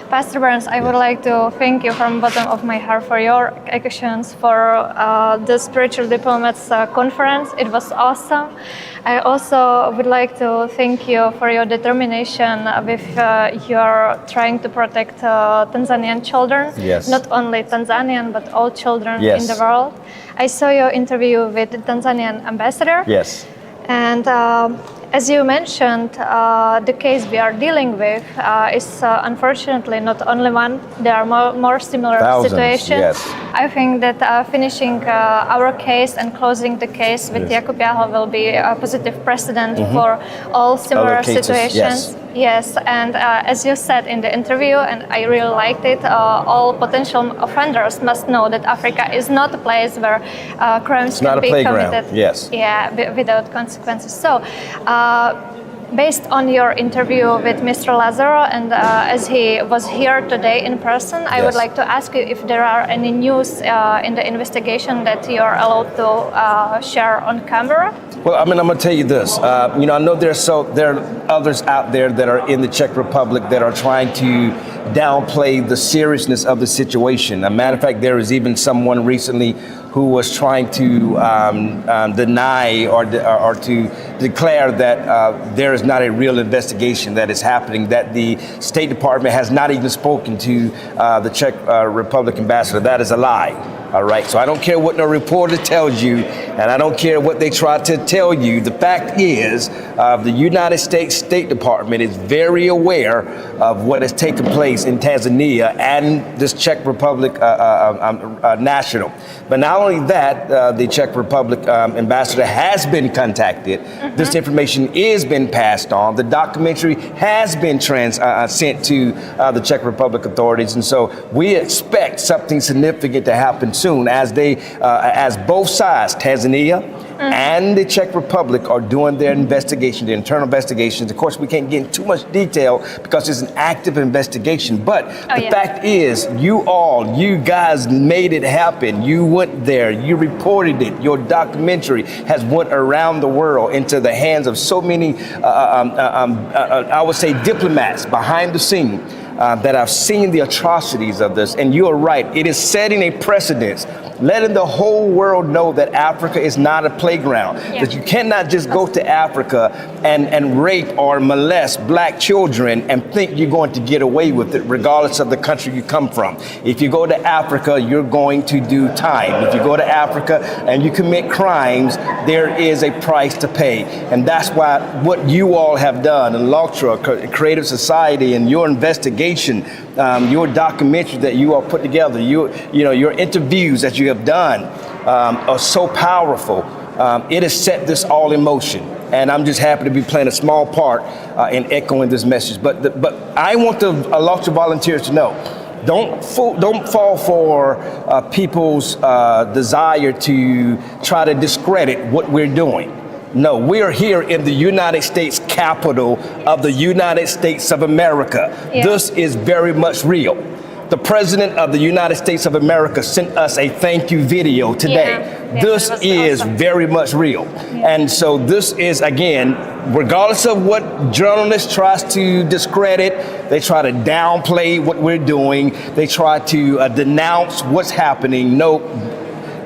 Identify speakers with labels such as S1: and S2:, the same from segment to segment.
S1: Pastor Burns, I would like to thank you from the bottom of my heart for your actions for the Spiritual Diplomats Conference. It was awesome. I also would like to thank you for your determination with your trying to protect Tanzanian children.
S2: Yes.
S1: Not only Tanzanian, but all children
S2: Yes.
S1: in the world. I saw your interview with the Tanzanian ambassador.
S2: Yes.
S1: And as you mentioned, the case we are dealing with is unfortunately not only one. There are more similar
S2: Thousands,
S1: situations.
S2: yes.
S1: I think that finishing our case and closing the case with
S2: Yes.
S1: Jakub Jahl will be a positive precedent for all similar
S2: Other cases,
S1: situations. Yes, and as you said in the interview, and I really liked it, all potential offenders must know that Africa is not a place where crimes can be committed.
S2: Yes.
S1: Yeah, without consequences. So, based on your interview with Mr. Lazaro, and as he was here today in person, I would
S2: Yes.
S1: like to ask you if there are any news in the investigation that you are allowed to share on camera.
S2: Well, I mean, I'm going to tell you this. I know there are others out there that are in the Czech Republic that are trying to downplay the seriousness of the situation. As a matter of fact, there was even someone recently who was trying to deny or to declare that there is not a real investigation that is happening, that the State Department has not even spoken to the Czech Republic ambassador. That is a lie. All right, so I don't care what the reporter tells you, and I don't care what they try to tell you. The fact is, the United States State Department is very aware of what has taken place in Tanzania and this Czech Republic national. But not only that, the Czech Republic ambassador has been contacted. This information is been passed on. The documentary has been sent to the Czech Republic authorities, and so we expect something significant to happen soon as both sides, Tanzania and the Czech Republic, are doing their investigation, their internal investigations. Of course, we can't get into too much detail because it's an active investigation. But the fact is, you guys made it happen. You went there, you reported it. Your documentary has went around the world into the hands of so many, I would say, diplomats behind the scene. That have seen the atrocities of this. And you are right, it is setting a precedence, letting the whole world know that Africa is not a playground, that you cannot just go to Africa and rape or molest black children and think you're going to get away with it, regardless of the country you come from. If you go to Africa, you're going to do time. If you go to Africa and you commit crimes, there is a price to pay. And that's why what you all have done in Loctra, Creative Society, and your investigation, your documentary that you all put together, your interviews that you have done are so powerful. It has set this all in motion, and I'm just happy to be playing a small part in echoing this message. But I want the Loctra volunteers to know: don't fall for people's desire to try to discredit what we're doing. No, we are here in the United States capital of the United States of America. Yeah. This is very much real. The President of the United States of America sent us a thank you video today. Yeah. This is awesome. Very much real. Yeah. And so this is, again, regardless of what journalists tries to discredit, they try to downplay what we're doing, they try to denounce what's happening. No,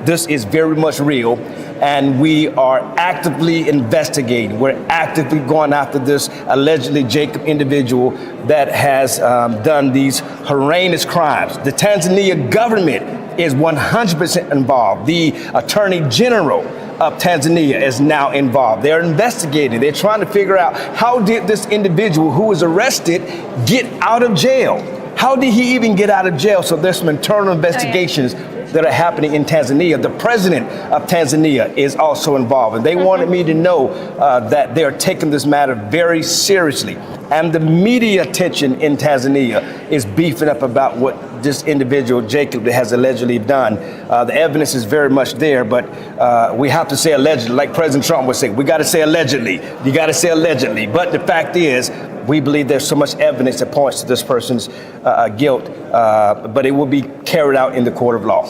S2: this is very much real. And we are actively investigating. We're actively going after this allegedly Jakub individual that has done these horrendous crimes. The Tanzania government is 100% involved. The Attorney General of Tanzania is now involved. They're investigating. They're trying to figure out, how did this individual who was arrested get out of jail? How did he even get out of jail? So there's some internal investigations that are happening in Tanzania. The president of Tanzania is also involved, and they wanted me to know that they're taking this matter very seriously. And the media attention in Tanzania is beefing up about what this individual, Jakub, has allegedly done. The evidence is very much there, but we have to say allegedly, like President Trump would say, we got to say allegedly. You got to say allegedly. But the fact is, we believe there's so much evidence that points to this person's guilt, but it will be carried out in the court of law.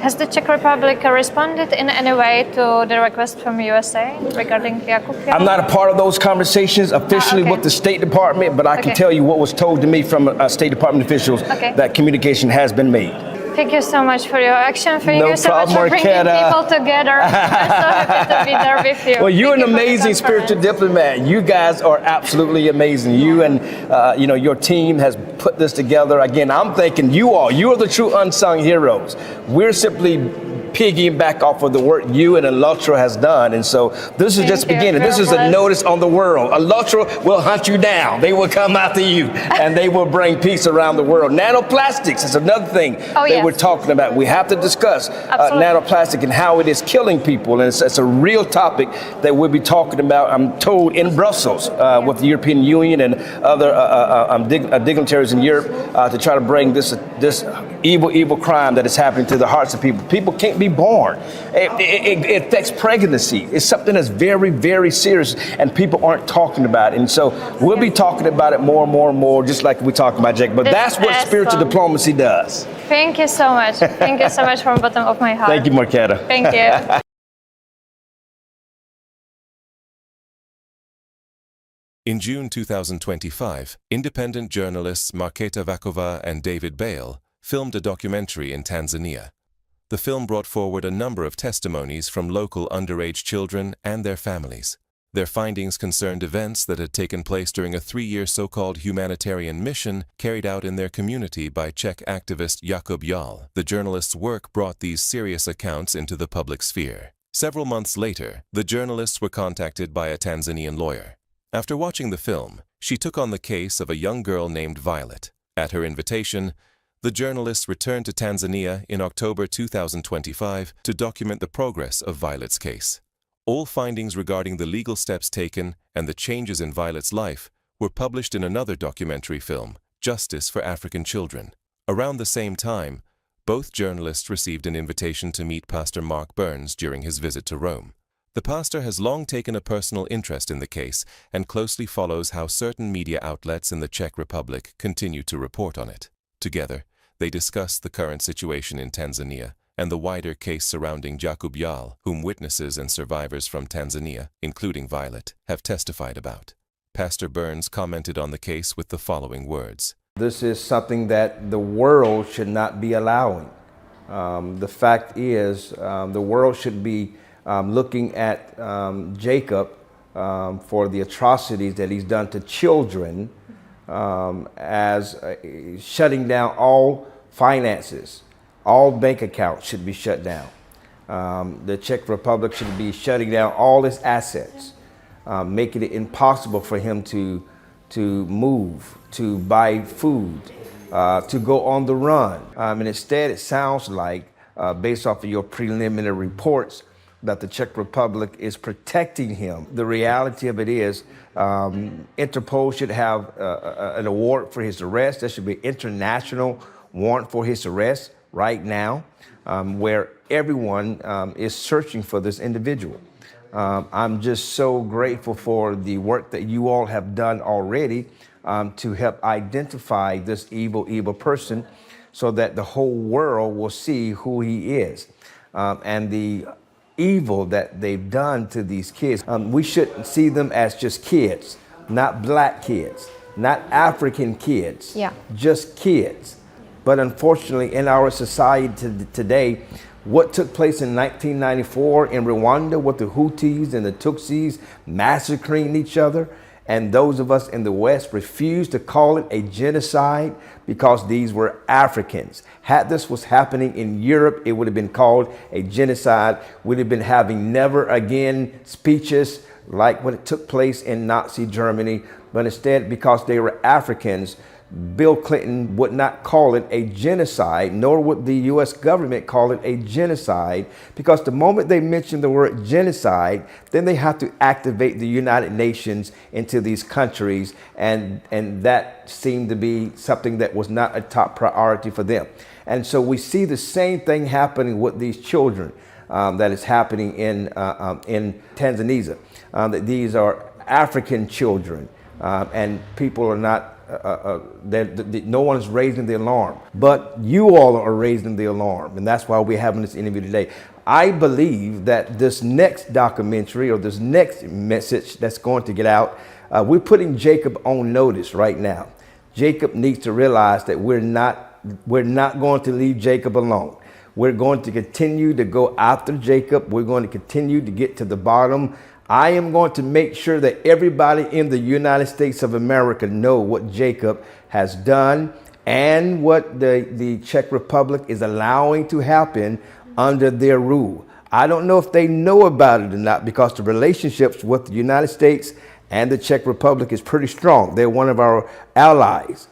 S1: Has the Czech Republic responded in any way to the request from USA regarding Jakub Jahl?
S2: I'm not a part of those conversations officially with the State Department, but I can tell you what was told to me from State Department officials that communication has been made.
S1: Thank you so much for your action. Thank
S2: No
S1: you so
S2: problem,
S1: much for bringing
S2: Marketa.
S1: people together. I'm so happy to be there with you.
S2: Well, you're
S1: Thank
S2: an
S1: you for the
S2: amazing spiritual
S1: conference.
S2: diplomat. You guys are absolutely amazing. You and your team has put this together. Again, I'm thinking you are the true unsung heroes. We're simply piggying back off of the work you and Allotra has done. And so this is just beginning. This is a notice on the world. Allotra will hunt you down. They will come after you and they will bring peace around the world. Nanoplastics is another thing that we're talking about. We have to discuss nanoplastic and how it is killing people. And it's a real topic that we'll be talking about, I'm told, in Brussels with the European Union and other dignitaries in Europe to try to bring this evil crime that is happening to the hearts of people. People can't be born. It affects pregnancy. It's something that's very, very serious, and people aren't talking about it. And so we'll be talking about it more and more and more, just like we talked about, Jake. But that's what spiritual diplomacy does.
S1: Thank you so much. Thank you so much from the bottom of my heart.
S2: Thank you, Marketa.
S1: Thank you.
S3: In June 2025, independent journalists Marketa Vakova and David Bale filmed a documentary in Tanzania. The film brought forward a number of testimonies from local underage children and their families. Their findings concerned events that had taken place during a 3-year so-called humanitarian mission carried out in their community by Czech activist Jakub Jahl. The journalists' work brought these serious accounts into the public sphere. Several months later, the journalists were contacted by a Tanzanian lawyer. After watching the film, she took on the case of a young girl named Violet. At her invitation, the journalists returned to Tanzania in October 2025 to document the progress of Violet's case. All findings regarding the legal steps taken and the changes in Violet's life were published in another documentary film, Justice for African Children. Around the same time, both journalists received an invitation to meet Pastor Mark Burns during his visit to Rome. The pastor has long taken a personal interest in the case and closely follows how certain media outlets in the Czech Republic continue to report on it. Together, they discuss the current situation in Tanzania and the wider case surrounding Jakub Jahl, whom witnesses and survivors from Tanzania, including Violet, have testified about. Pastor Burns commented on the case with the following words.
S2: This is something that the world should not be allowing. The fact is, the world should be looking at Jacob for the atrocities that he's done to children as shutting down all finances. All bank accounts should be shut down. The Czech Republic should be shutting down all its assets, making it impossible for him to move, to buy food, to go on the run. And instead, it sounds like, based off of your preliminary reports, that the Czech Republic is protecting him. The reality of it is, Interpol should have an award for his arrest. There should be an international warrant for his arrest right now, where everyone is searching for this individual. I'm just so grateful for the work that you all have done already to help identify this evil person so that the whole world will see who he is. And the evil that they've done to these kids. We shouldn't see them as just kids, not black kids, not African kids, just kids. But unfortunately, in our society today, what took place in 1994 in Rwanda with the Hutus and the Tutsis massacring each other, and those of us in the West refused to call it a genocide because these were Africans. Had this was happening in Europe, it would have been called a genocide. We'd have been having never again speeches like what took place in Nazi Germany. But instead, because they were Africans, Bill Clinton would not call it a genocide, nor would the U.S. government call it a genocide, because the moment they mention the word genocide, then they have to activate the United Nations into these countries, and that seemed to be something that was not a top priority for them. And so we see the same thing happening with these children that is happening in Tanzania. That these are African children, and people are not no one is raising the alarm, but you all are raising the alarm, and that's why we're having this interview today. I believe that this next documentary or this next message that's going to get out, we're putting Jacob on notice right now. Jacob needs to realize that we're not going to leave Jacob alone. We're going to continue to go after Jacob. We're going to continue to get to the bottom. I am going to make sure that everybody in the United States of America know what Jacob has done and what the Czech Republic is allowing to happen under their rule. I don't know if they know about it or not, because the relationships with the United States and the Czech Republic is pretty strong. They're one of our allies.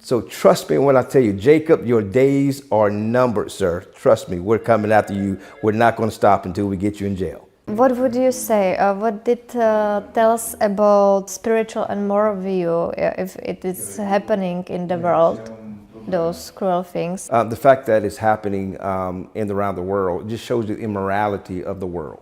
S2: So trust me when I tell you, Jacob, your days are numbered, sir. Trust me, we're coming after you. We're not going to stop until we get you in jail.
S1: What would you say? What did tell us about spiritual and moral view if it is happening in the world, those cruel things?
S2: The fact that it's happening around the world just shows the immorality of the world.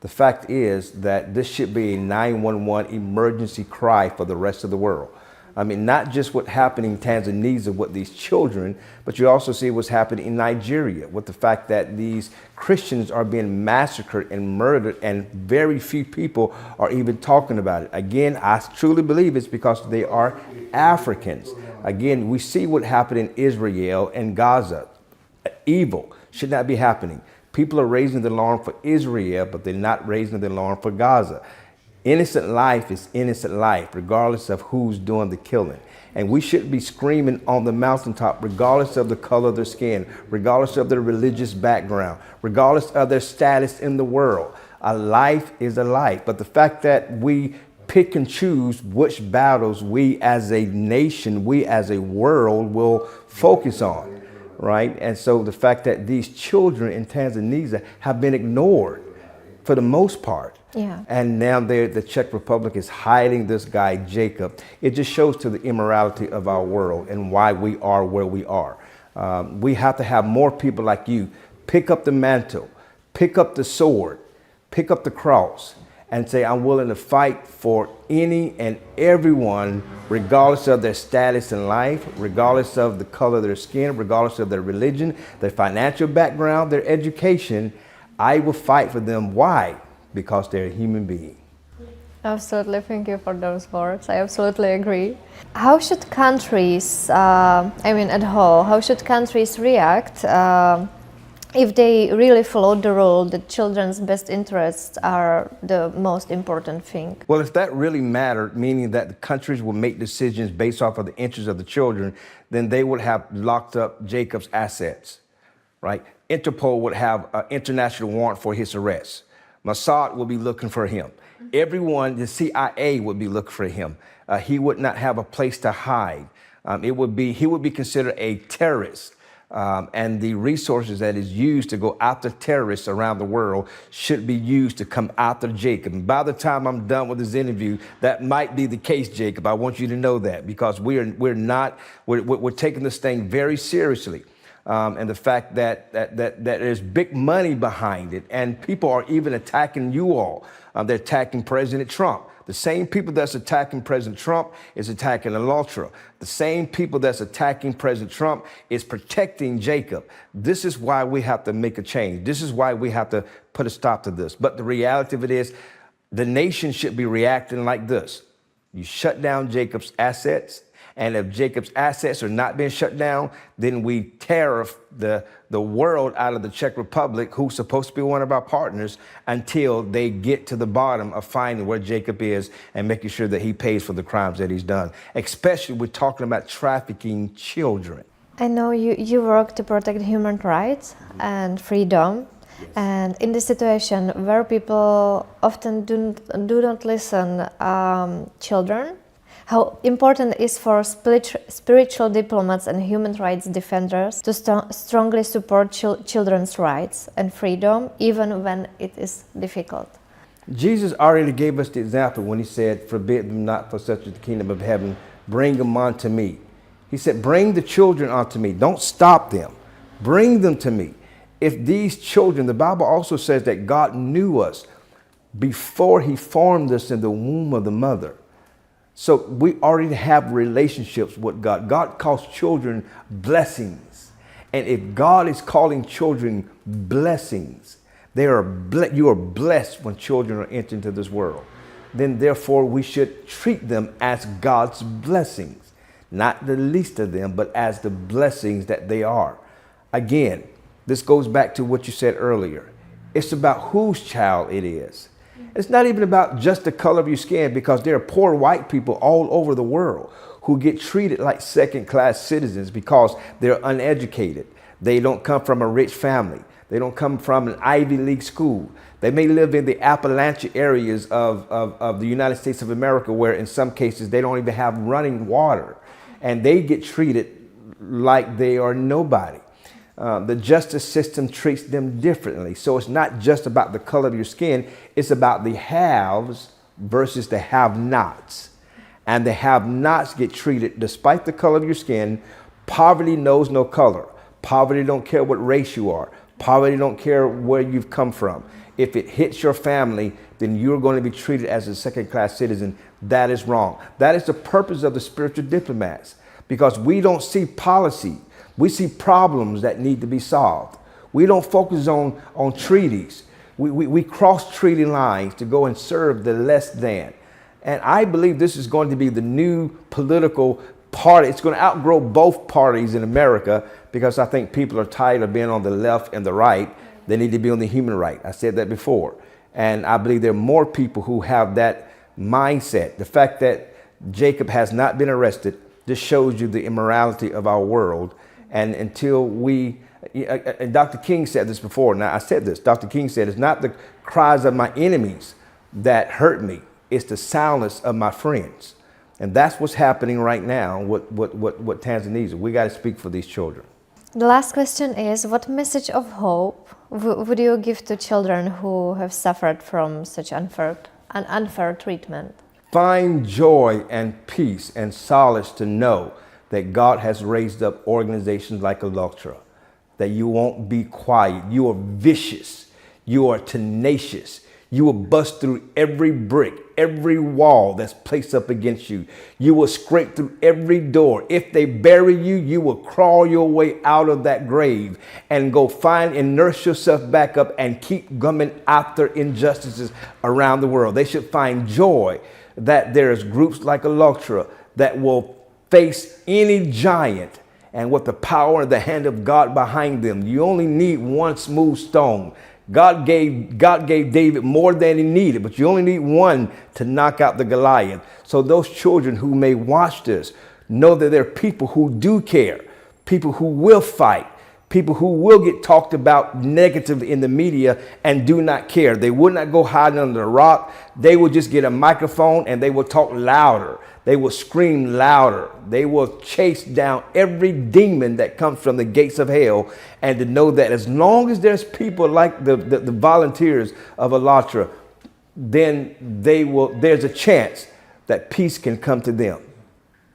S2: The fact is that this should be a 911 emergency cry for the rest of the world. I mean, not just what happened in Tanzania with these children, but you also see what's happening in Nigeria with the fact that these Christians are being massacred and murdered, and very few people are even talking about it. Again, I truly believe it's because they are Africans. Again, we see what happened in Israel and Gaza. Evil should not be happening. People are raising the alarm for Israel, but they're not raising the alarm for Gaza. Innocent life is innocent life, regardless of who's doing the killing. And we should be screaming on the mountaintop, regardless of the color of their skin, regardless of their religious background, regardless of their status in the world. A life is a life. But the fact that we pick and choose which battles we as a nation, we as a world will focus on, right? And so the fact that these children in Tanzania have been ignored for the most part.
S1: Yeah. And
S2: now the Czech Republic is hiding this guy, Jacob. It just shows to the immorality of our world and why we are where we are. We have to have more people like you pick up the mantle, pick up the sword, pick up the cross, and say, I'm willing to fight for any and everyone, regardless of their status in life, regardless of the color of their skin, regardless of their religion, their financial background, their education. I will fight for them. Why? Because they're a human being.
S1: Absolutely, thank you for those words. I absolutely agree. How should countries, at whole, how should countries react if they really follow the rule that children's best interests are the most important thing?
S2: Well, if that really mattered, meaning that the countries will make decisions based off of the interests of the children, then they would have locked up Jacob's assets, right? Interpol would have an international warrant for his arrest. Mossad would be looking for him. Everyone, the CIA would be looking for him. He would not have a place to hide. He would be considered a terrorist. And the resources that is used to go after terrorists around the world should be used to come after Jacob. And by the time I'm done with this interview, that might be the case, Jacob. I want you to know that, because we're taking this thing very seriously. And the fact that there's big money behind it, and people are even attacking you all. They're attacking President Trump. The same people that's attacking President Trump is attacking Al-Ultra. The same people that's attacking President Trump is protecting Jacob. This is why we have to make a change. This is why we have to put a stop to this. But the reality of it is, the nation should be reacting like this. You shut down Jacob's assets. And if Jacob's assets are not being shut down, then we tariff the world out of the Czech Republic, who's supposed to be one of our partners, until they get to the bottom of finding where Jacob is and making sure that he pays for the crimes that he's done. Especially, we're talking about trafficking children.
S1: I know you work to protect human rights and freedom. Yes. And in this situation where people often do not listen, children, how important it is for spiritual diplomats and human rights defenders to strongly support children's rights and freedom, even when it is difficult.
S2: Jesus already gave us the example when he said, forbid them not, for such is the kingdom of heaven, bring them unto me. He said, bring the children unto me. Don't stop them. Bring them to me. If these children, the Bible also says that God knew us before he formed us in the womb of the mother. So we already have relationships with God. God calls children blessings. And if God is calling children blessings, you are blessed when children are entering into this world. Then therefore we should treat them as God's blessings, not the least of them, but as the blessings that they are. Again, this goes back to what you said earlier. It's about whose child it is. It's not even about just the color of your skin, because there are poor white people all over the world who get treated like second-class citizens because they're uneducated. They don't come from a rich family. They don't come from an Ivy League school. They may live in the Appalachian areas of the United States of America, where in some cases they don't even have running water, and they get treated like they are nobody. The justice system treats them differently. So it's not just about the color of your skin. It's about the haves versus the have-nots. And the have-nots get treated, despite the color of your skin. Poverty knows no color. Poverty don't care what race you are. Poverty don't care where you've come from. If it hits your family, then you're going to be treated as a second-class citizen. That is wrong. That is the purpose of the spiritual diplomats, because we don't see policy. We see problems that need to be solved. We don't focus on treaties. We cross treaty lines to go and serve the less than. And I believe this is going to be the new political party. It's going to outgrow both parties in America, because I think people are tired of being on the left and the right. They need to be on the human right. I said that before. And I believe there are more people who have that mindset. The fact that Jacob has not been arrested just shows you the immorality of our world. And until and Dr. King said this before. Now, I said this. Dr. King said, it's not the cries of my enemies that hurt me. It's the silence of my friends. And that's what's happening right now with Tanzania. We got to speak for these children.
S4: The last question is, what message of hope would you give to children who have suffered from such unfair treatment?
S2: Find joy and peace and solace to know that God has raised up organizations like Electra, that you won't be quiet. You are vicious. You are tenacious. You will bust through every brick, every wall that's placed up against you. You will scrape through every door. If they bury you, you will crawl your way out of that grave and go find and nurse yourself back up and keep coming after injustices around the world. They should find joy that there's groups like Electra that will face any giant, and with the power and the hand of God behind them. You only need one smooth stone. God gave David more than he needed, but you only need one to knock out the Goliath. So those children who may watch this, know that there are people who do care, people who will fight, people who will get talked about negatively in the media and do not care. They would not go hiding under a rock. They will just get a microphone and they will talk louder. They will scream louder. They will chase down every demon that comes from the gates of hell. And to know that as long as there's people like the volunteers of Alatra, then there's a chance that peace can come to them,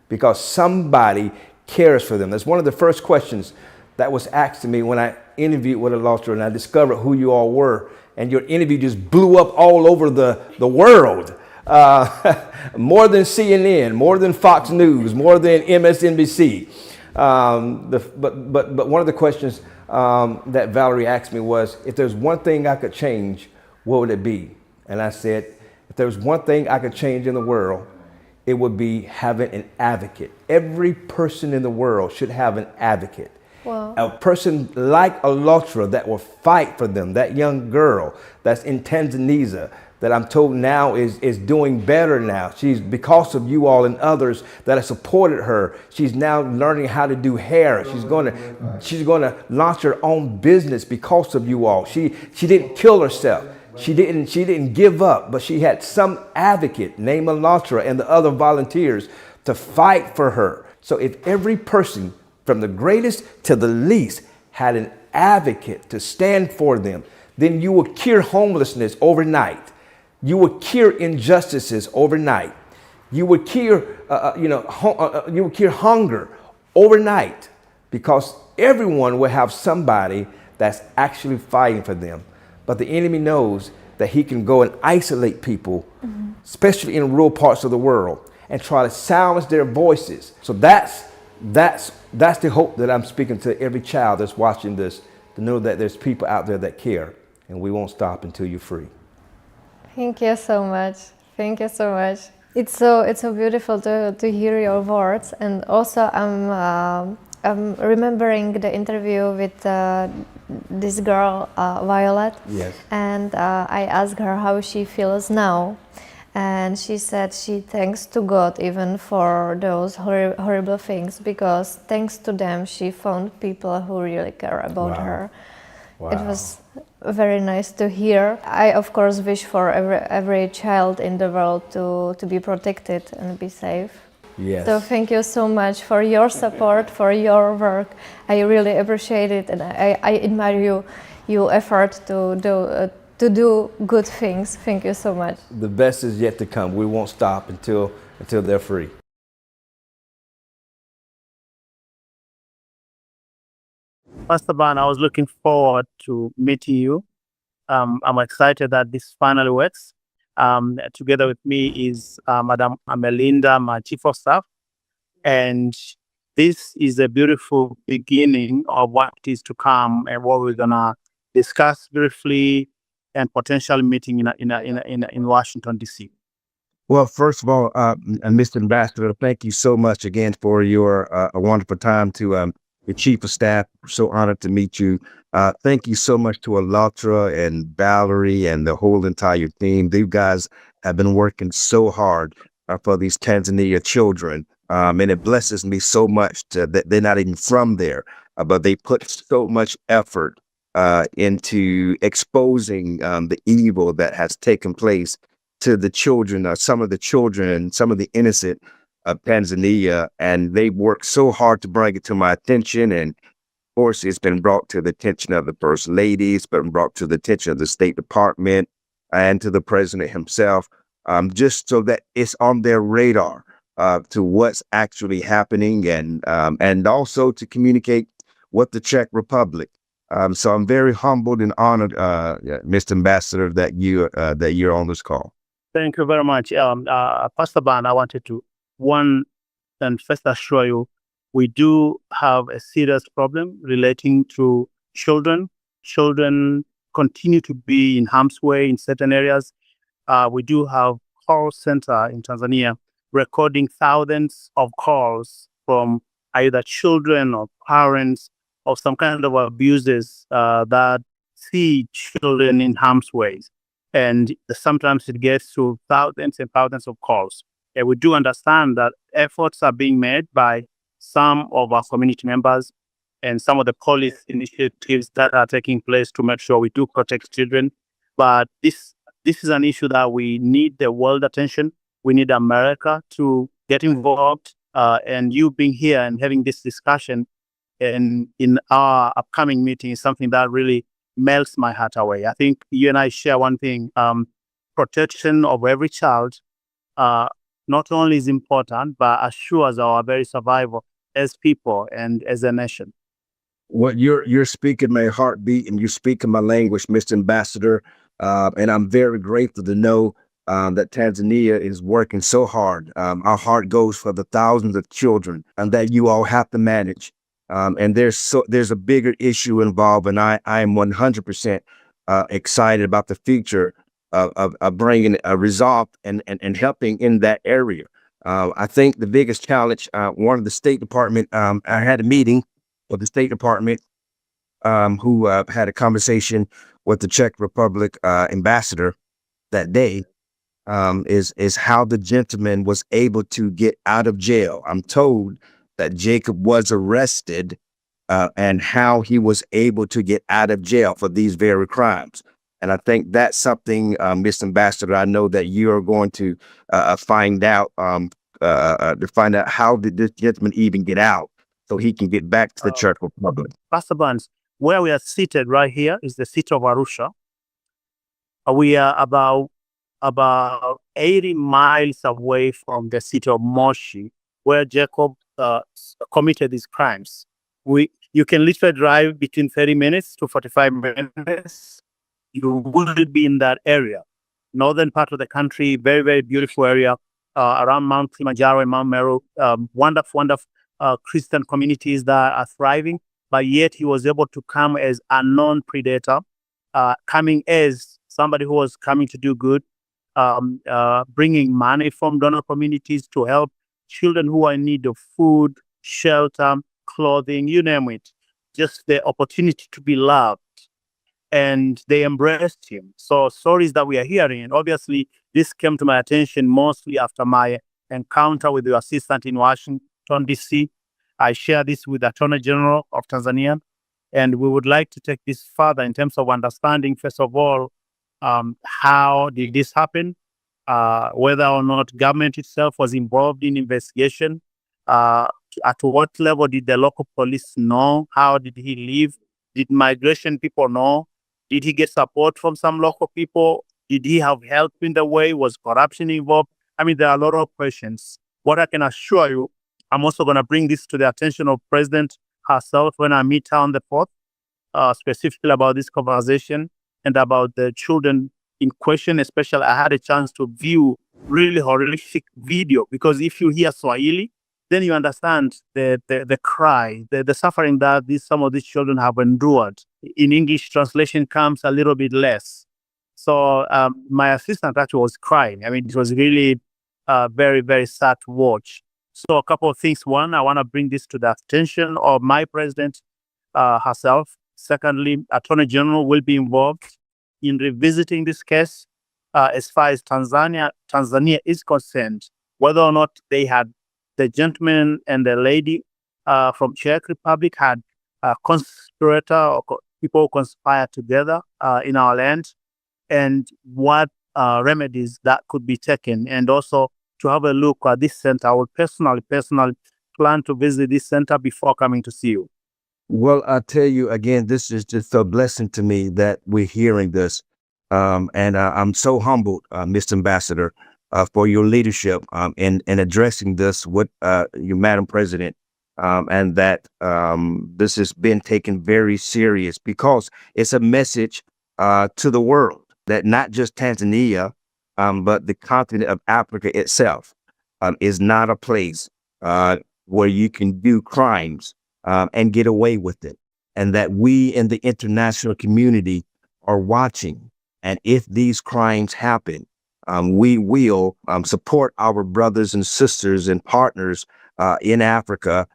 S2: because somebody cares for them. That's one of the first questions that was asked to me when I interviewed with Alatra, and I discovered who you all were. And your interview just blew up all over the world. More than CNN, more than Fox News, more than MSNBC. But one of the questions that Valerie asked me was, if there's one thing I could change, what would it be? And I said, if there was one thing I could change in the world, it would be having an advocate. Every person in the world should have an advocate.
S4: Wow.
S2: A person like Alatra that will fight for them. That young girl that's in Tanzania that I'm told now is doing better now. She's, because of you all and others that have supported her, she's now learning how to do hair. She's going to launch her own business because of you all. She didn't kill herself. She didn't give up, but she had some advocate named Alatra and the other volunteers to fight for her. So if every person, from the greatest to the least, had an advocate to stand for them, then you will cure homelessness overnight. You will cure injustices overnight. You will cure, you will cure hunger overnight, because everyone will have somebody that's actually fighting for them. But the enemy knows that he can go and isolate people, especially in rural parts of the world, and try to silence their voices. So that's the hope that I'm speaking to every child that's watching this, to know that there's people out there that care, and we won't stop until you're free.
S4: Thank you so much. Thank you so much. It's so beautiful to hear your words, and also I'm remembering the interview with this girl Violet.
S2: Yes.
S4: And I asked her how she feels now, and she said she thanks to God even for those horrible things, because thanks to them she found people who really care about her.
S2: Wow.
S4: It was very nice to hear. I of course wish for every child in the world to be protected and be safe.
S2: Yes.
S4: So thank you so much for your support, for your work. I really appreciate it, and I admire your effort to do good things. Thank you so much.
S2: The best is yet to come. We won't stop until they're free.
S5: Pastor Ban, I was looking forward to meeting you. I'm excited that this finally works. Together with me is Madam Amelinda, my chief of staff. And this is a beautiful beginning of what is to come and what we're gonna discuss briefly and potential meeting in Washington, D.C.
S2: Well, first of all, Mr. Ambassador, thank you so much again for your a wonderful time to your chief of staff. So honored to meet you. Thank you so much to Alatra and Valerie and the whole entire team. These guys have been working so hard for these Tanzania children. And it blesses me so much that they're not even from there, but they put so much effort into exposing the evil that has taken place to the children, some of the innocent of Tanzania, and they worked so hard to bring it to my attention. And of course, it's been brought to the attention of the First Lady, it's been brought to the attention of the State Department and to the President himself, just so that it's on their radar to what's actually happening, and also to communicate with the Czech Republic. So I'm very humbled and honored, Mr. Ambassador, that you're on this call.
S5: Thank you very much. Pastor Ban, I wanted to first assure you, we do have a serious problem relating to children. Children continue to be in harm's way in certain areas. We do have call center in Tanzania recording thousands of calls from either children or parents of some kind of abuses that see children in harm's way. And sometimes it gets to thousands and thousands of calls. And we do understand that efforts are being made by some of our community members and some of the police initiatives that are taking place to make sure we do protect children. But this is an issue that we need the world attention. We need America to get involved. And you being here and having this discussion in our upcoming meeting is something that really melts my heart away. I think you and I share one thing. Protection of every child not only is important, but assures our very survival as people and as a nation.
S2: Well, you're speaking my heartbeat, and you're speaking my language, Mr. Ambassador. And I'm very grateful to know that Tanzania is working so hard. Our heart goes for the thousands of children and that you all have to manage. And there's a bigger issue involved, and I am 100% excited about the future of bringing a resolve and helping in that area. I think the biggest challenge, one of the State Department, I had a meeting with the State Department who had a conversation with the Czech Republic ambassador that day, is how the gentleman was able to get out of jail. I'm told that Jacob was arrested and how he was able to get out of jail for these very crimes. And I think that's something, Mr. Ambassador, I know that you are going to find out how did this gentleman even get out so he can get back to the Czech Republic.
S5: Pastor Barnes, where we are seated right here is the city of Arusha. We are about 80 miles away from the city of Moshi, where Jacob committed these crimes. You can literally drive between 30 minutes to 45 minutes. You will be in that area, northern part of the country, very, very beautiful area. around Mount Kilimanjaro and Mount Meru, wonderful Christian communities that are thriving, but yet he was able to come as a non-predator, coming as somebody who was coming to do good, bringing money from donor communities to help children who are in need of food, shelter, clothing, you name it, just the opportunity to be loved. And they embraced him. So stories that we are hearing, and obviously this came to my attention mostly after my encounter with your assistant in Washington, D.C. I share this with the Attorney General of Tanzania, and we would like to take this further in terms of understanding, first of all, how did this happen, whether or not government itself was involved in investigation, at what level did the local police know, how did he live, did migration people know, did he get support from some local people, did he have help in the way, was corruption involved? I mean, there are a lot of questions. What I can assure you, I'm also going to bring this to the attention of President herself when I meet her on the 4th, specifically about this conversation and about the children in question. Especially, I had a chance to view really horrific video, because if you hear Swahili, then you understand the cry, the suffering that some of these children have endured. In English, translation comes a little bit less. So my assistant actually was crying. I mean, it was really very, very sad to watch. So a couple of things. One, I want to bring this to the attention of my president herself. Secondly, Attorney General will be involved in revisiting this case as far as Tanzania is concerned, whether or not they had the gentleman and the lady from Czech Republic had a conspirator or people who conspire together in our land, and what remedies that could be taken, and also to have a look at this center. I would personally plan to visit this center before coming to see you.
S2: Well, I tell you again, this is just a blessing to me that we're hearing this. And I'm so humbled, Mr. Ambassador, for your leadership in addressing this with your Madam President, and that this has been taken very serious, because it's a message to the world that not just Tanzania, but the continent of Africa itself is not a place where you can do crimes and get away with it, and that we in the international community are watching. And if these crimes happen, we will support our brothers and sisters and partners in Africa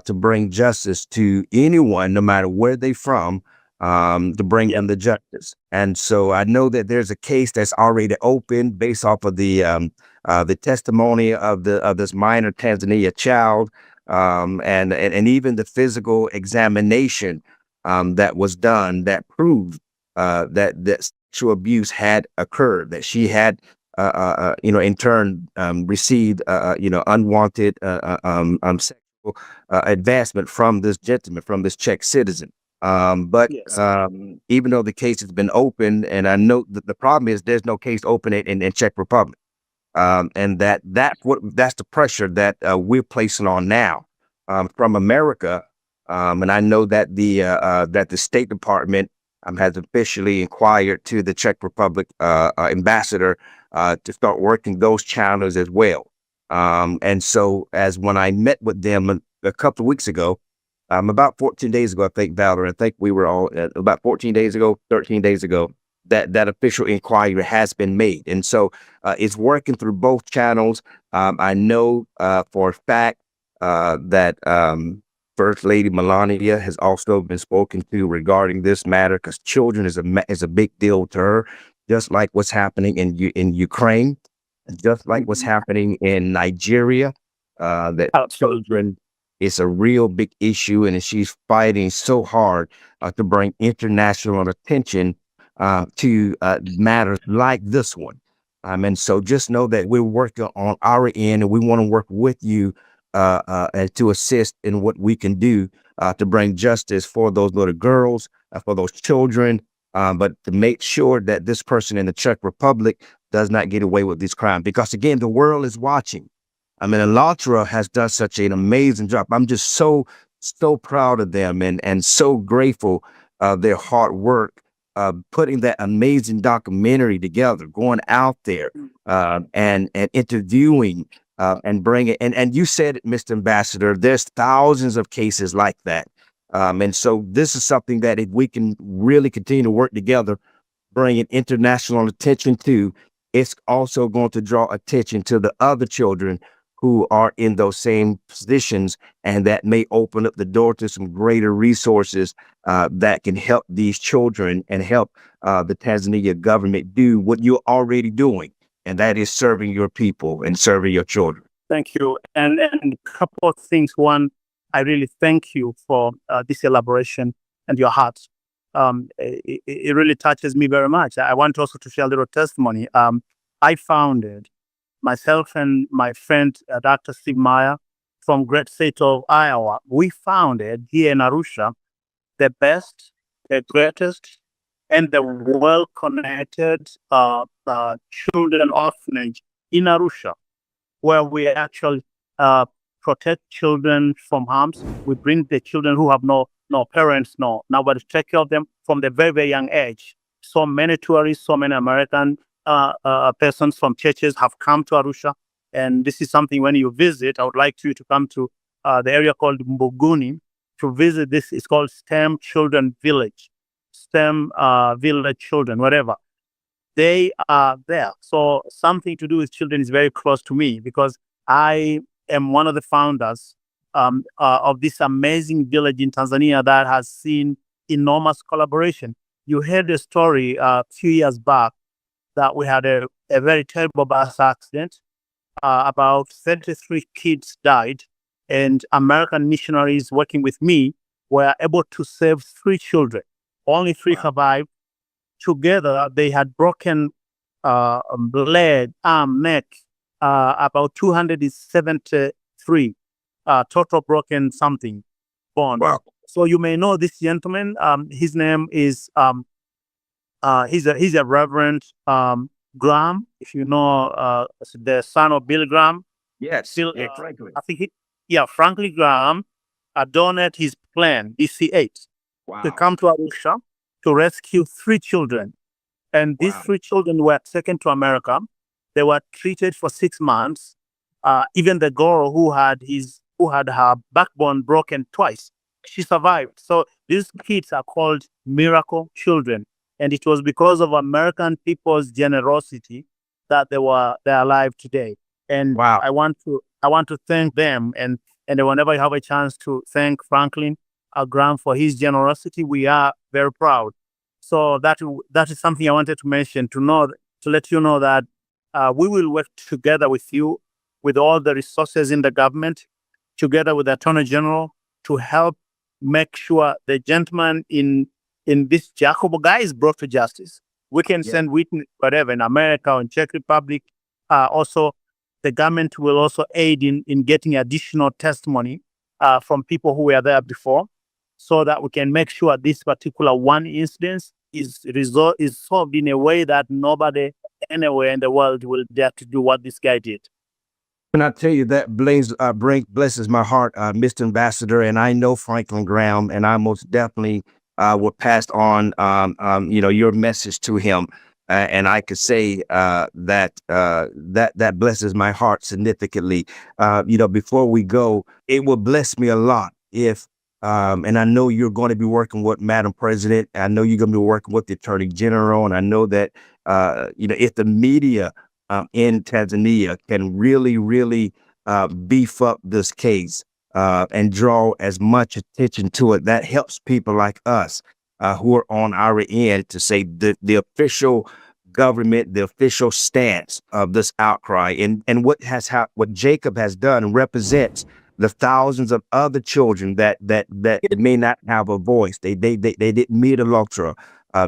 S2: to bring justice to anyone, no matter where they're from, to bring them the justice. And so I know that there's a case that's already open based off of the testimony of this minor Tanzania child, and even the physical examination that was done that proved that sexual abuse had occurred, that she had in turn received unwanted sexual advancement from this gentleman, from this Czech citizen. But even though the case has been opened, and I know that the problem is there's no case open in Czech Republic, and that's the pressure that we're placing on now from America. And I know that the State Department has officially inquired to the Czech Republic ambassador to start working those channels as well. And so, as when I met with them a couple of weeks ago, about 14 days ago, I think, Valerie, I think we were all about 13 days ago, that official inquiry has been made. And so it's working through both channels. I know for a fact that First Lady Melania has also been spoken to regarding this matter, because children is a big deal to her, just like what's happening in Ukraine, just like what's happening in Nigeria. That children is a real big issue, and she's fighting so hard to bring international attention to matters like this one. And so just know that we're working on our end, and we want to work with you to assist in what we can do to bring justice for those little girls, for those children, but to make sure that this person in the Czech Republic does not get away with these crimes. Because again, the world is watching. I mean, Alatra has done such an amazing job. I'm just so proud of them, and so grateful of their hard work putting that amazing documentary together, going out there and interviewing and bringing. And you said it, Mr. Ambassador, there's thousands of cases like that. And so this is something that if we can really continue to work together, bringing international attention to, it's also going to draw attention to the other children who are in those same positions, and that may open up the door to some greater resources that can help these children and help the Tanzania government do what you're already doing, and that is serving your people and serving your children.
S5: Thank you. And a couple of things. One, I really thank you for this elaboration and your heart. It really touches me very much. I want also to share a little testimony. I founded, myself and my friend, Dr. Steve Meyer from great state of Iowa, we founded here in Arusha the best, the greatest, and the well-connected children orphanage in Arusha, where we actually protect children from harms. We bring the children who have no parents, nobody to take care of them from the very, very young age. So many tourists, so many American persons from churches have come to Arusha. And this is something when you visit, I would like you to come to the area called Mbuguni to visit this. It's called STEM Children Village, STEM Village Children, whatever. They are there. So something to do with children is very close to me because I am one of the founders of this amazing village in Tanzania that has seen enormous collaboration. You heard a story a few years back that we had a very terrible bus accident. About 33 kids died, and American missionaries working with me were able to save 3 children. Only 3 survived. Together, they had broken leg, arm, neck, about 273 total broken something bone.
S2: Wow.
S5: So you may know this gentleman. His name is he's a Reverend Graham. If you know the son of Bill Graham.
S2: Yes.
S5: Franklin. I think Franklin Graham donated his plan DC-8 to come to Arusha to rescue 3 children, and these 3 children were taken to America. They were treated for 6 months. Even the girl who had her backbone broken twice, she survived. So these kids are called miracle children, and it was because of American people's generosity that they're alive today. And I want to thank them, and whenever you have a chance to thank Franklin Graham for his generosity, we are very proud. So that is something I wanted to mention, to let you know that we will work together with you, with all the resources in the government, together with the Attorney General, to help make sure the gentleman in this Jakub guy is brought to justice. We can send witness, whatever, in America or in Czech Republic. Also, the government will also aid in getting additional testimony from people who were there before, so that we can make sure this particular one incident is solved in a way that nobody anywhere in the world will dare to do what this guy did.
S2: And I tell you, that blesses my heart, Mr. Ambassador, and I know Franklin Graham, and I most definitely will pass on, your message to him. And I could say that blesses my heart significantly. Before we go, it will bless me a lot if, and I know you're going to be working with Madam President. I know you're going to be working with the Attorney General, and I know that if the media in Tanzania can really beef up this case and draw as much attention to it, that helps people like us who are on our end to say the official government, the official stance of this outcry, and what Jakub has done represents the thousands of other children that may not have a voice. They didn't meet a lecturer.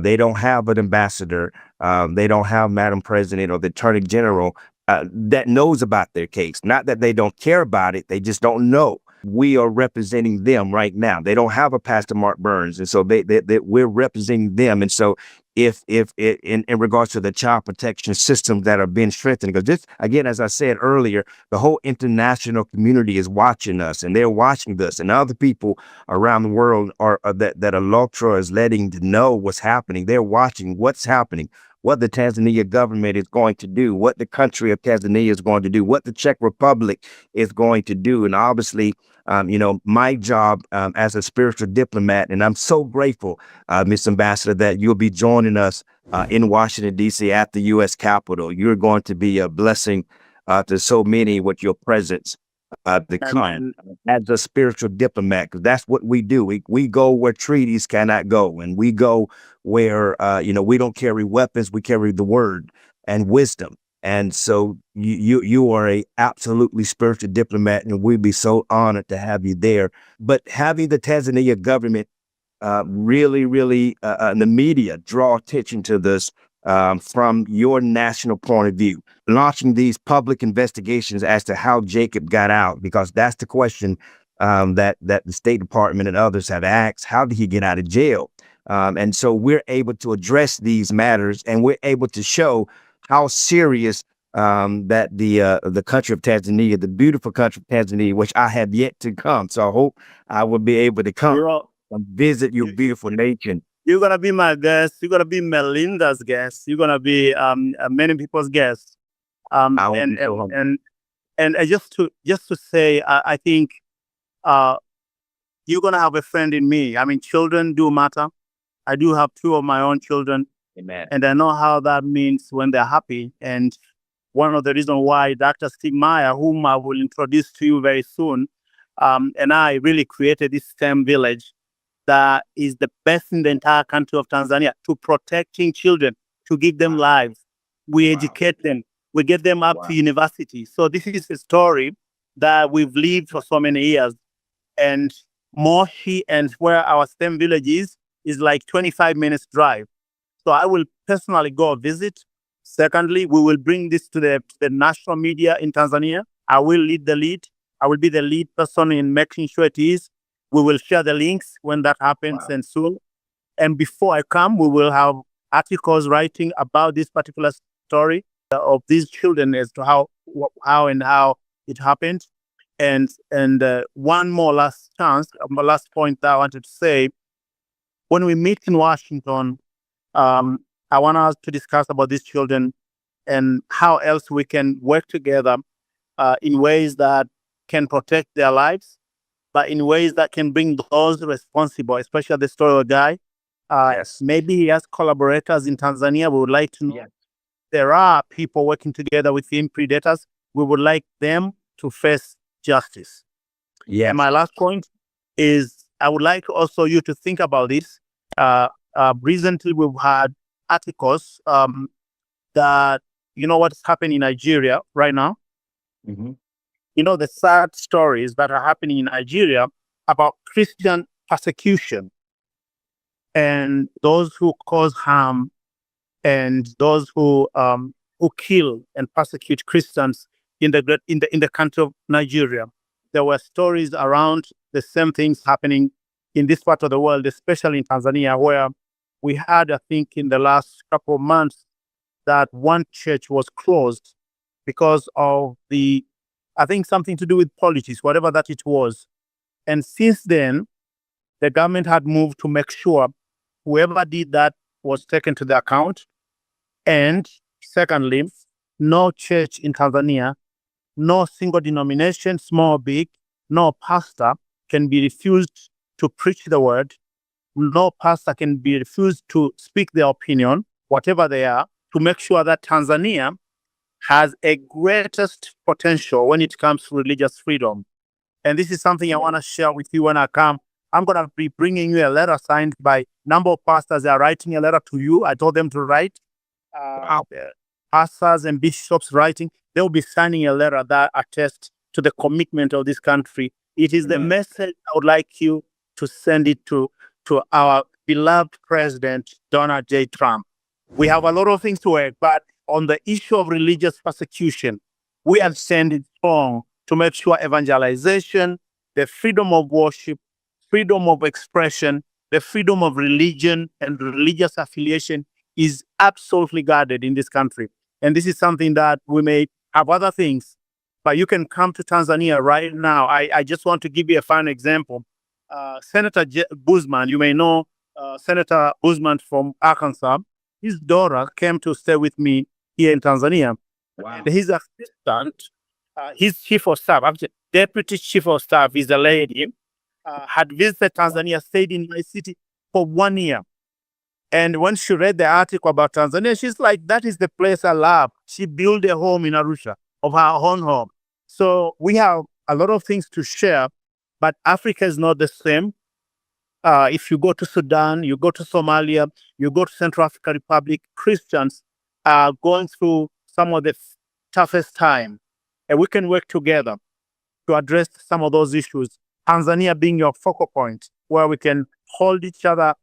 S2: They don't have an ambassador. They don't have Madam President or the Attorney General that knows about their case. Not that they don't care about it, they just don't know. We are representing them right now. They don't have a Pastor Mark Burns, and so we're representing them. And so if in regards to the child protection systems that are being strengthened. Because this, again, as I said earlier, the whole international community is watching us, and they're watching this, and other people around the world are that Alotra is letting to know what's happening. They're watching what's happening, what the Tanzania government is going to do, what the country of Tanzania is going to do, what the Czech Republic is going to do. And obviously, my job as a spiritual diplomat, and I'm so grateful, Ms. Ambassador, that you'll be joining us in Washington, D.C. at the U.S. Capitol. You're going to be a blessing to so many with your presence. The come as a spiritual diplomat, because that's what we do. We go where treaties cannot go, and we go where we don't carry weapons. We carry the word and wisdom. And so you are a absolutely spiritual diplomat, and we'd be so honored to have you there. But having the Tanzania government really, the media draw attention to this from your national point of view, launching these public investigations as to how Jacob got out, because that's the question that the State Department and others have asked. How did he get out of jail? And so we're able to address these matters, and we're able to show how serious that the country of Tanzania, the beautiful country of Tanzania, which I have yet to come. So I hope I will be able to come and visit your beautiful nation.
S5: You're gonna be my guest. You're gonna be Melinda's guest. You're gonna be many people's guest. And just to say, I think you're gonna have a friend in me. I mean, children do matter. I do have 2 of my own children.
S2: Amen.
S5: And I know how that means when they're happy. And one of the reasons why Dr. Steve Meyer, whom I will introduce to you very soon, and I really created this STEM village that is the best in the entire country of Tanzania to protecting children, to give them lives. We educate them. We get them up to university. So this is a story that we've lived for so many years. And Moshi and where our STEM village is like 25 minutes drive. So I will personally go visit. Secondly, we will bring this to the national media in Tanzania. I will lead the lead. I will be the lead person in making sure it is. We will share the links when that happens and soon. And before I come, we will have articles writing about this particular story of these children as to how it happened. And one more last point that I wanted to say. When we meet in Washington, I want us to discuss about these children and how else we can work together in ways that can protect their lives, but in ways that can bring those responsible, especially the story guy.
S2: Yes.
S5: Maybe he has collaborators in Tanzania. We would like to know. Yes. There are people working together with him, predators. We would like them to face justice.
S2: Yeah.
S5: And my last point is I would like also you to think about this. Recently, we've had articles that, what's happening in Nigeria right now.
S2: Mm-hmm.
S5: The sad stories that are happening in Nigeria about Christian persecution and those who cause harm and those who kill and persecute Christians in the country of Nigeria. There were stories around the same things happening in this part of the world, especially in Tanzania, where we had, I think, in the last couple of months, that one church was closed because of something to do with politics, whatever that it was. And since then, the government had moved to make sure whoever did that was taken to the account. And secondly, no church in Tanzania, no single denomination, small or big, no pastor can be refused to preach the word. No pastor can be refused to speak their opinion, whatever they are, to make sure that Tanzania has a greatest potential when it comes to religious freedom. And this is something I want to share with you when I come. I'm going to be bringing you a letter signed by a number of pastors. They are writing a letter to you. I told them to write. Pastors and bishops writing. They will be signing a letter that attests to the commitment of this country. It is the message I would like you to send it to our beloved President, Donald J. Trump. We have a lot of things to work, but on the issue of religious persecution, we have sent it strong to make sure evangelization, the freedom of worship, freedom of expression, the freedom of religion and religious affiliation is absolutely guarded in this country. And this is something that we may have other things, but you can come to Tanzania right now. I just want to give you a final example. Senator Guzman, you may know Senator Guzman from Arkansas. His daughter came to stay with me here in Tanzania. Wow. And his assistant, his chief of staff, actually, deputy chief of staff is a lady, had visited Tanzania, stayed in my city for 1 year. And when she read the article about Tanzania, she's like, that is the place I love. She built a home in Arusha, of her own home. So we have a lot of things to share, but Africa is not the same. If you go to Sudan, you go to Somalia, you go to Central African Republic, Christians are going through some of the toughest time. And we can work together to address some of those issues. Tanzania being your focal point, where we can hold each other.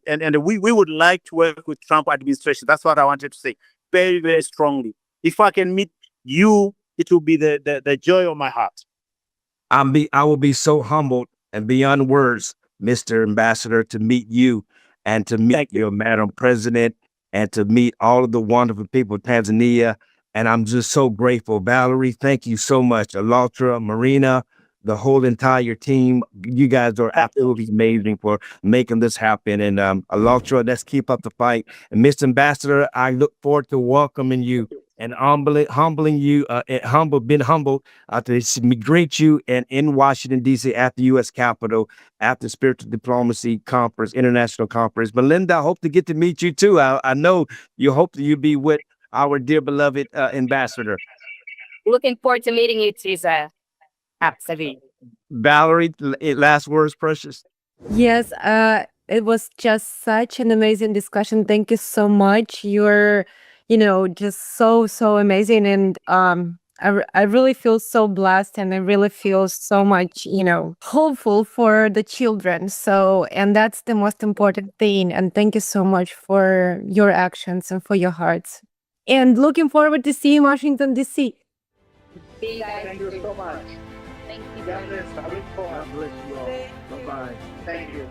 S5: And we would like to work with Trump administration. That's what I wanted to say very, very strongly. If I can meet you, it will be the joy of my heart.
S2: I will be so humbled and beyond words, Mr. Ambassador, to meet you and to meet your Madam President and to meet all of the wonderful people of Tanzania. And I'm just so grateful. Valerie, thank you so much. Alatra, Marina, the whole entire team. You guys are absolutely amazing for making this happen. And Alatra, let's keep up the fight. And Mr. Ambassador, I look forward to welcoming you and humbling you, being humbled to greet you in Washington, D.C. at the U.S. Capitol at the Spiritual Diplomacy Conference, International Conference. Melinda, I hope to get to meet you too. I know you hope that you'll be with our dear beloved ambassador.
S6: Looking forward to meeting you, Teresa. Absolutely.
S2: Valerie, last words, precious.
S7: Yes, it was just such an amazing discussion. Thank you so much. You're, just so amazing, and I really feel so blessed, and I really feel so much, hopeful for the children. So, and that's the most important thing. And thank you so much for your actions and for your hearts. And looking forward to see you in Washington, D.C.
S5: Thank you so much.
S6: Thank you.
S5: God bless you all. Bye-bye. Thank you.